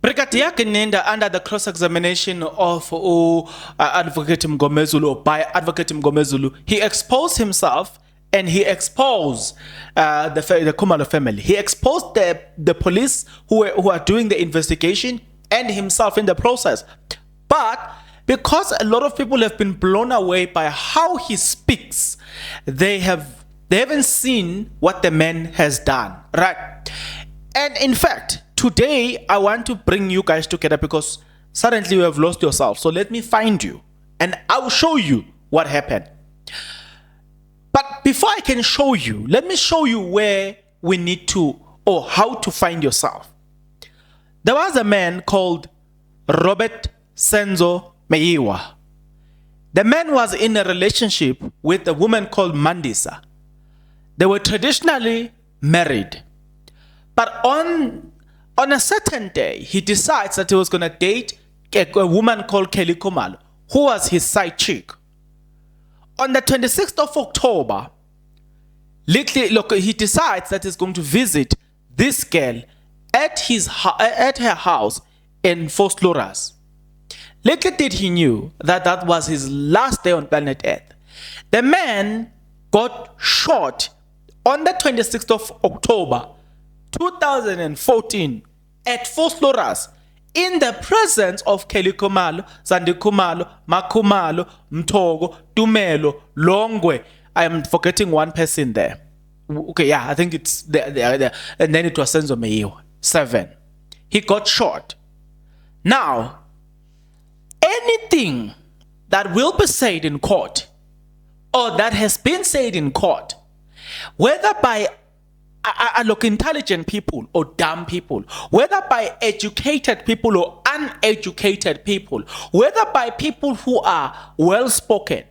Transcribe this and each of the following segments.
Brigadier Gininda, under the cross-examination of Advocate Mgomezulu, or by Advocate Mgomezulu, he exposed himself and he exposed the Khumalo family. He exposed the police who are doing the investigation and himself in the process. But because a lot of people have been blown away by how he speaks, they haven't seen what the man has done, right? And in fact, today I want to bring you guys together because suddenly you have lost yourself. So let me find you and I will show you what happened. But before I can show you, let me show you where we need to, or how to find yourself. There was a man called Robert Senzo Meyiwa. The man was in a relationship with a woman called Mandisa. They were traditionally married. But on a certain day, he decides that he was going to date a woman called Kelly Khumalo, who was his side chick. On the 26th of October, he decides that he's going to visit this girl at her house in Vosloorus. Little did he knew that was his last day on planet Earth. The man got shot on the 26th of October 2014 at Vosloorus in the presence of Kelly Khumalo, Zandi Khumalo, Makhumalo, Mtogo, Tumelo, Longwe. I am forgetting one person there. Okay, yeah, I think it's there. And then it was Senzo Meyiwa, 7. He got shot. Now, anything that will be said in court, or that has been said in court, whether by intelligent people or dumb people, whether by educated people or uneducated people, whether by people who are well-spoken,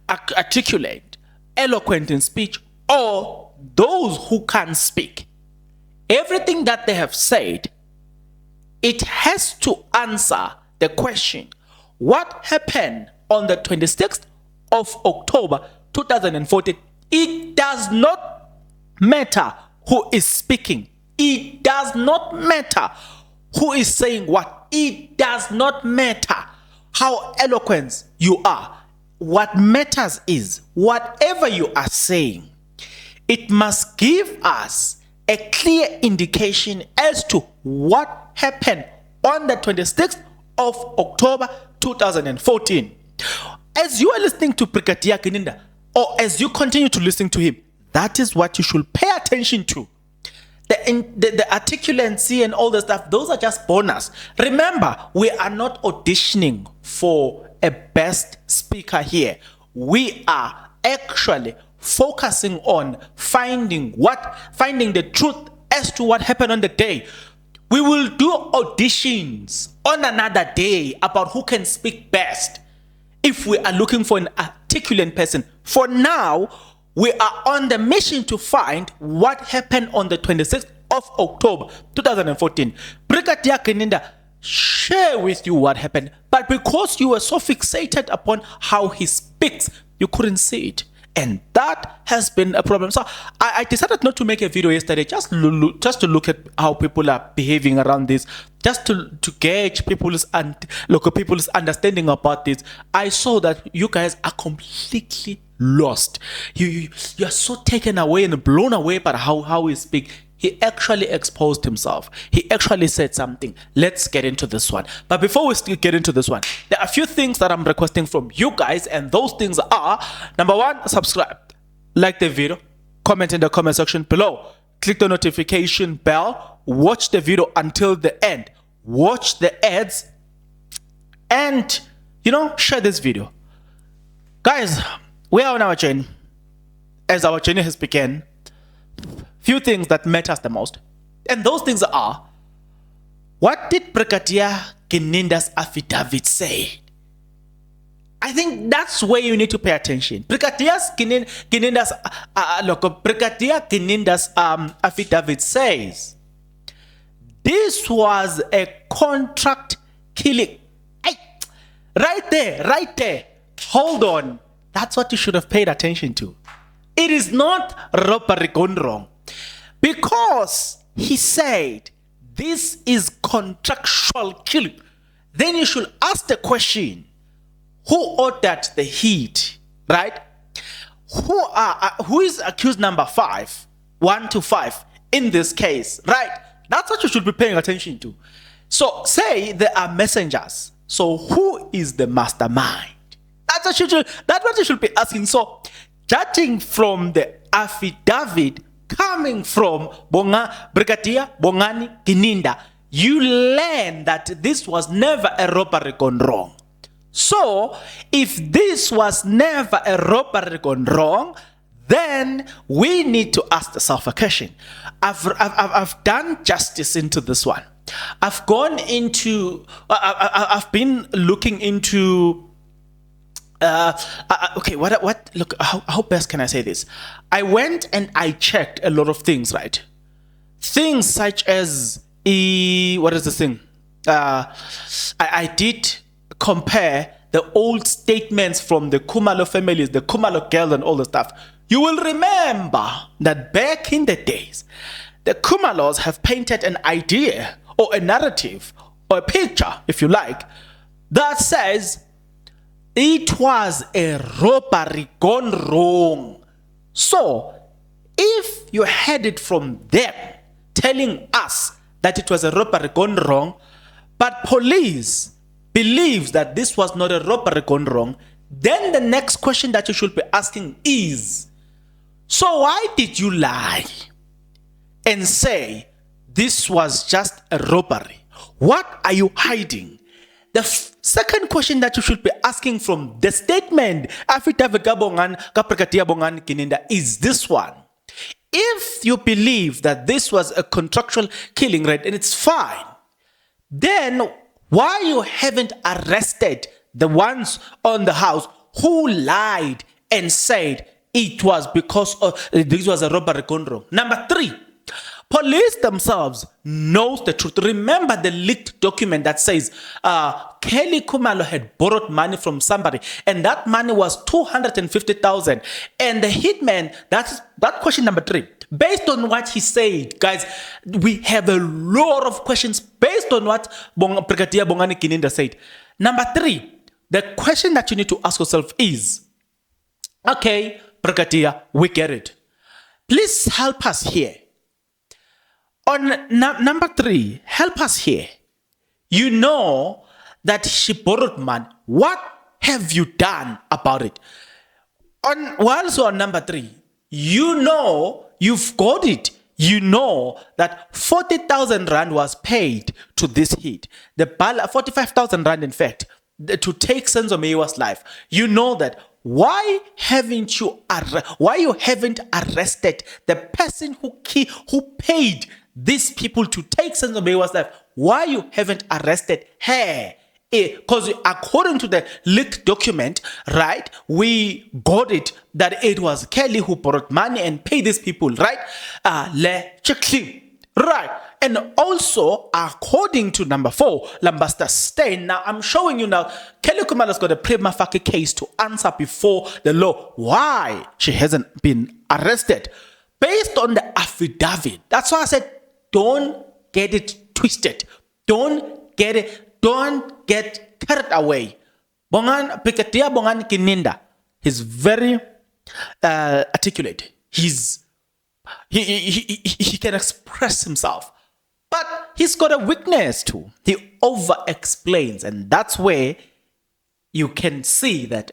articulate, eloquent in speech, or those who can't speak, everything that they have said, it has to answer the question, what happened on the 26th of October 2014? It does not matter who is speaking. It does not matter who is saying what. It does not matter how eloquent you are. What matters is whatever you are saying, it must give us a clear indication as to what happened on the 26th of October 2014. As you are listening to Brigadier Gininda, or as you continue to listen to him, that is what you should pay attention to. The articulancy and all the stuff, those are just bonus. Remember, we are not auditioning for a best speaker here. We are actually focusing on finding the truth as to what happened on the day. We will do auditions on another day about who can speak best if we are looking for an articulate person. For now, we are on the mission to find what happened on the 26th of October 2014. Brigadier Gininda share with you what happened, but because you were so fixated upon how he speaks, you couldn't see it. And that has been a problem. So I decided not to make a video yesterday, just to look at how people are behaving around this, just to gauge people's understanding about this. I saw that you guys are completely lost. You are so taken away and blown away by how he speaks. He actually exposed himself. He actually said something. Let's get into this one. But before we still get into this one, there are a few things that I'm requesting from you guys, and those things are, number one, subscribe, like the video, comment in the comment section below, click the notification bell, watch the video until the end, watch the ads, and share this video. Guys, we are on our journey. As our journey has begun, few things that matters the most, and those things are, what did Brigadier Gininda's affidavit say? I think that's where you need to pay attention. Brigadier Gininda's affidavit says this was a contract killing. Right there. Hold on. That's what you should have paid attention to. It is not robbery gone wrong. Because he said this is contractual killing, then you should ask the question, who ordered the hit, right? Who is accused number 5, 1 to 5 in this case, right? That's what you should be paying attention to. So say there are messengers. So who is the mastermind? That's what you should be asking. So judging from the affidavit coming from Brigadier Gininda, you learn that this was never a robbery gone wrong. So if this was never a robbery gone wrong, then we need to ask the self question. I've done justice into this one. I've gone into, I've been looking into, okay, look, how best can I say this? I went and I checked a lot of things, right? Things such as, what is the thing? I did compare the old statements from the Khumalo families, the Khumalo girls and all the stuff. You will remember that back in the days, the Khumalos have painted an idea or a narrative or a picture, if you like, that says it was a robbery gone wrong. So if you had it from them telling us that it was a robbery gone wrong, but police believes that this was not a robbery gone wrong, then the next question that you should be asking is, so why did you lie and say this was just a robbery? What are you hiding? The second question that you should be asking from the statement Affidavit Brigadier Gininda is this one. If you believe that this was a contractual killing, right, and it's fine, then why you haven't arrested the ones on the house who lied and said it was because this was a robbery gone wrong? Number 3, police themselves knows the truth. Remember the leaked document that says Kelly Khumalo had borrowed money from somebody, and that money was 250,000. And the hitman, that question number 3. Based on what he said, guys, we have a lot of questions based on what Brigadier Gininda said. Number 3, the question that you need to ask yourself is, okay, Brigadier, we get it. Please help us here. On number 3, help us here. You know that she borrowed money. What have you done about it? Also on number 3, you know you've got it. You know that 40,000 rand was paid to this hit. The 45,000 rand, in fact, to take Senzo Meyiwa's life. You know that. Why haven't you arrested the person who paid these people to take Senzo Meyiwa's life? Why you haven't arrested her? Because according to the leaked document, right, we got it that it was Kelly who borrowed money and paid these people, right? Right. And also, according to number 4, Lambasta Stain. Now, I'm showing you now, Kelly Khumalo's got a prima facie case to answer before the law why she hasn't been arrested. Based on the affidavit. That's why I said, don't get it twisted. Don't get carried away. Brigadier Gininda, he's very articulate. He can express himself, but he's got a weakness too. He over explains, and that's where you can see that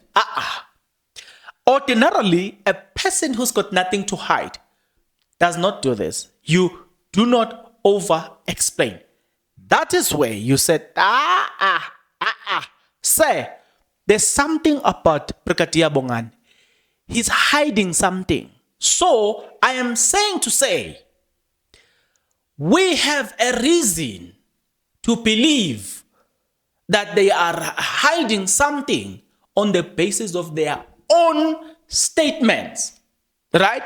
ordinarily a person who's got nothing to hide does not do this. You do not over explain. That is where you said, say, there's something about Brigadier Bongan. He's hiding something. So I am saying to say, we have a reason to believe that they are hiding something on the basis of their own statements, right?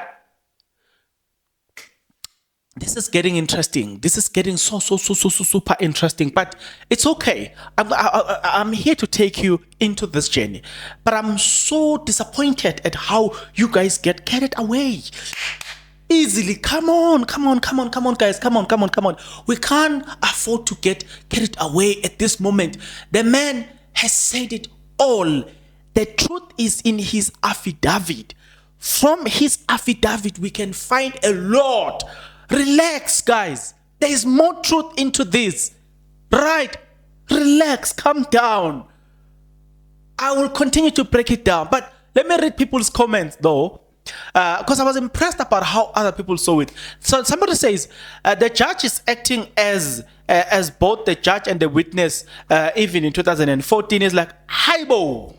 This is getting interesting. This is getting so super interesting, but it's okay. I'm here to take you into this journey, but I'm so disappointed at how you guys get carried away. easily. Come on, guys. Come on. We can't afford to get carried away at this moment. The man has said it all. The truth is in his affidavit. From his affidavit, we can find a lot. Relax, guys. There is more truth into this. Right? Relax, calm down. I will continue to break it down. But let me read people's comments though. Because I was impressed about how other people saw it. So somebody says, the judge is acting as both the judge and the witness, even in 2014. Is like, hibo.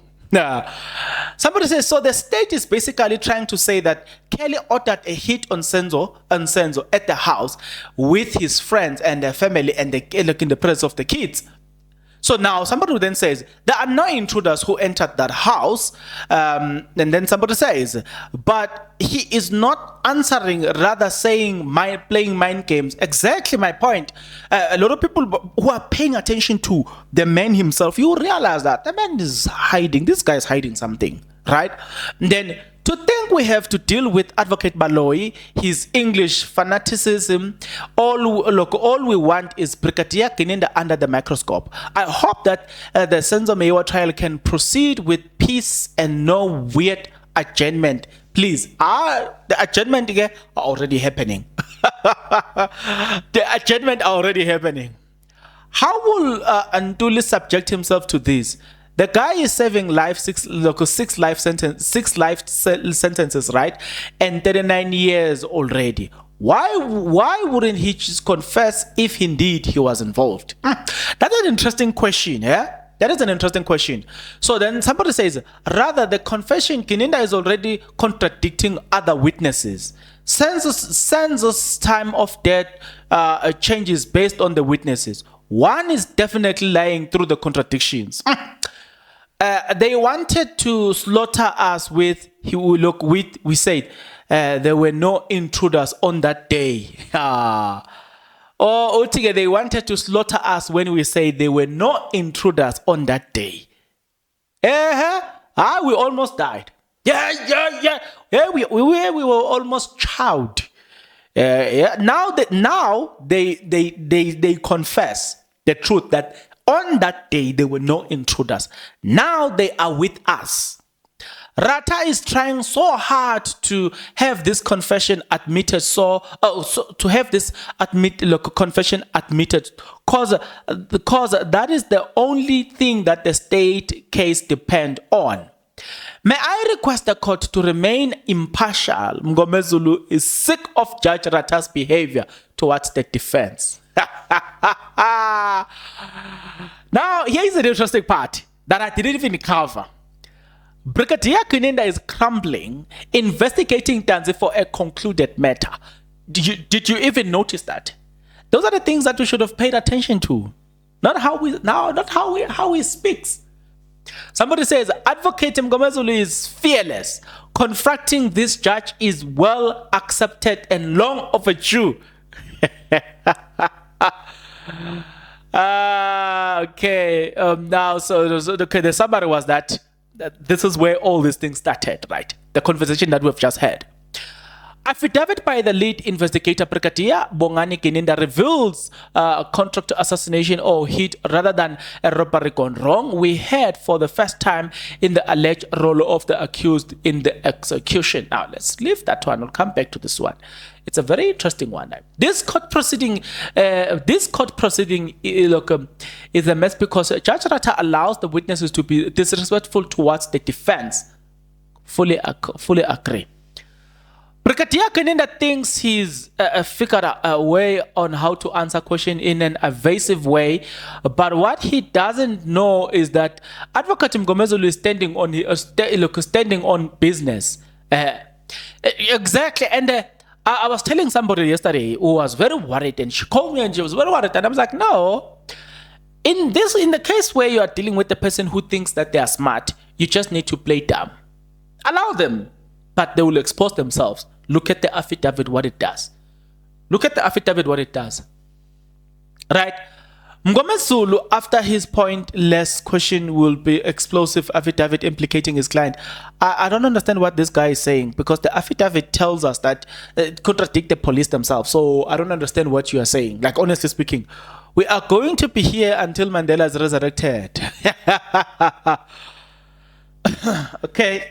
Somebody says, so the state is basically trying to say that Kelly ordered a hit on Senzo at the house with his friends and their family and in the presence of the kids. So now somebody then says, there are no intruders who entered that house. And then somebody says, but he is not answering, rather saying, playing mind games. Exactly my point. A lot of people who are paying attention to the man himself, you realize that the man is hiding. This guy is hiding something, right? And then to think we have to deal with Advocate Baloyi, his English fanaticism, all we want is Brigadier Gininda under the microscope. I hope that the Senzo Meyiwa trial can proceed with peace and no weird adjournment. Please, the adjournment are already happening. The adjournment are already happening. How will Ntuli subject himself to this? The guy is serving six life sentences, right? And 39 years already. Why wouldn't he just confess if indeed he was involved? That's an interesting question, yeah? That is an interesting question. So then somebody says, rather the confession, Gininda is already contradicting other witnesses. Senzo's time of death changes based on the witnesses. One is definitely lying through the contradictions. They wanted to slaughter us with, we said, there were no intruders on that day. Or they wanted to slaughter us when we say there were no intruders on that day. We almost died. Yeah, we were almost chowed. Now they confess the truth that on that day, there were no intruders. Now they are with us. Rata is trying so hard to have this confession admitted, to have this confession admitted, because that is the only thing that the state case depends on. May I request the court to remain impartial? Mngomezulu is sick of Judge Rata's behavior towards the defense. Now, here's an interesting part that I didn't even cover. Brigadier Gininda is crumbling, investigating Tanzi for a concluded matter. Did you even notice that? Those are the things that we should have paid attention to. Not how he speaks. Somebody says, Advocate Mngomezulu is fearless. Confronting this judge is well accepted and long overdue. Okay. Now, the summary was that this is where all these things started, right? The conversation that we've just had. Affidavit by the lead investigator, Brigadier Bongani Gininda, reveals contract assassination or hit rather than a robbery gone wrong. We heard for the first time in the alleged role of the accused in the execution. Now, let's leave that one. We'll come back to this one. It's a very interesting one. This court proceeding is a mess because Judge Rata allows the witnesses to be disrespectful towards the defense. Fully agree. Brigadier Gininda thinks he's figured out a way on how to answer questions in an evasive way, but what he doesn't know is that Advocate Mngomezulu is standing on business. Exactly, and I was telling somebody yesterday who was very worried, and she called me and she was very worried, and I was like, no. In the case where you are dealing with the person who thinks that they are smart, you just need to play dumb. Allow them, but they will expose themselves. Look at the affidavit, what it does. Look at the affidavit, what it does. Right? Mngomezulu, after his pointless question will be explosive affidavit implicating his client. I don't understand what this guy is saying, because the affidavit tells us that it contradicts the police themselves. So I don't understand what you are saying. Like, honestly speaking, we are going to be here until Mandela is resurrected. Okay.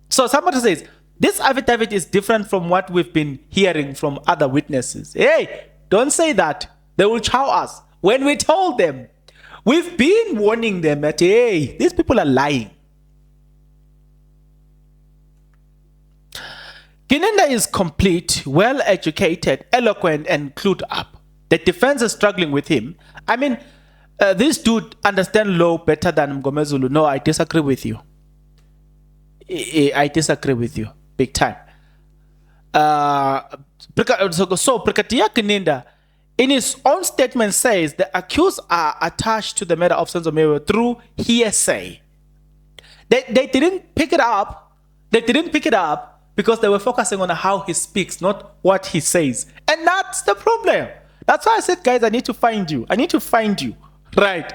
So somebody says, this affidavit is different from what we've been hearing from other witnesses. Hey, don't say that. They will chow us. When we told them, we've been warning them that, hey, these people are lying. Gininda is complete, well-educated, eloquent, and clued up. The defense is struggling with him. I mean, this dude understands law better than Mngomezulu. No, I disagree with you. I disagree with you, big time. So Brigadier Gininda, in his own statement, says the accused are attached to the murder of Senzomewa through hearsay. They didn't pick it up. They didn't pick it up because they were focusing on how he speaks, not what he says. And that's the problem. That's why I said, guys, I need to find you. I need to find you. Right.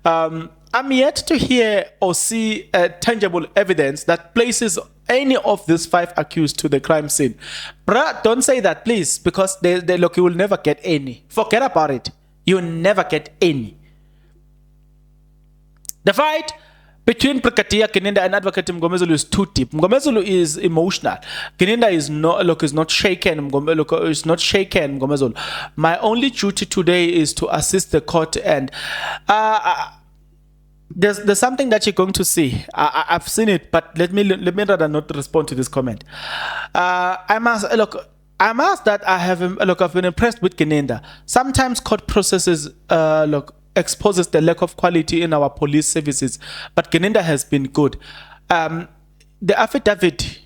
I'm yet to hear or see tangible evidence that places any of these 5 accused to the crime scene. Bruh, don't say that, please, because look, you will never get any. Forget about it. You'll never get any. The fight between Brigadier Gininda and Advocate Mngomezulu is too deep. Mngomezulu is emotional. Gininda is not shaken. Mngomezulu is not shaken. Mngomezulu. My only duty today is to assist the court, and there's something that you're going to see. I've seen it, but let me rather not respond to this comment. I'm asked that I've been impressed with Gininda. Sometimes court processes exposes the lack of quality in our police services, but Gininda has been good. The affidavit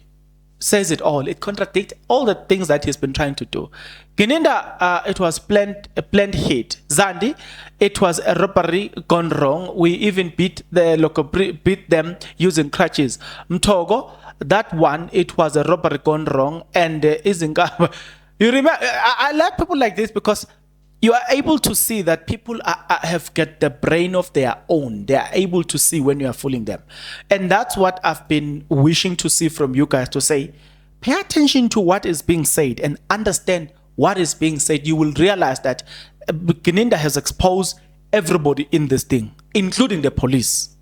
says it all. It contradicts all the things that he's been trying to do. Gininda, it was a planned hit. Zandi, it was a robbery gone wrong. We even beat them using crutches. Mtogo, that one, it was a robbery gone wrong. And Izinga, you remember, I like people like this because you are able to see that people have got the brain of their own. They are able to see when you are fooling them. And that's what I've been wishing to see from you guys, to say, pay attention to what is being said and understand what is being said. You will realize that Gininda has exposed everybody in this thing, including the police.